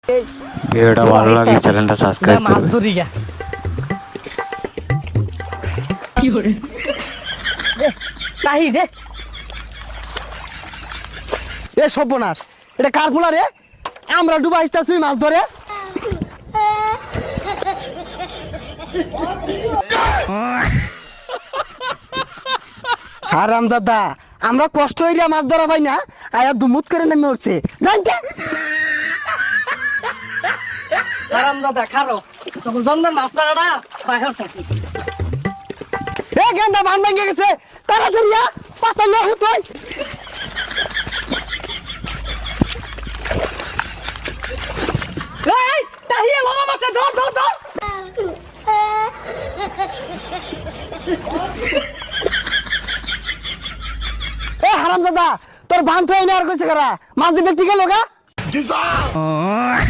ভিডিওটা ভালো লাগে চ্যানেলটা সাবস্ক্রাইব মাছ করবে। ধরি গা কি করে তাই রে এ সর্বনাশ এটা কার পোলা রে আমরা ডুবা আসতেছি মাছ ধরে হারামজাদা আমরা কষ্ট হইলে মাছ ধরা পাই না আয়া দুমুত করে নেমে উঠছে জানতে হারামজাদা খারো তখন জন্মের মাছ মারাটা বাইরে উঠতেছি এ গেন্দা বান ভেঙে গেছে তাড়াতাড়ি পাতা না হুতই এই তাহিয়া লমা মাছে ধর ধর ধর এ হারামজাদা তোর বান তো এনে আর কইছে কারা মাঝে ব্যক্তি গেল গা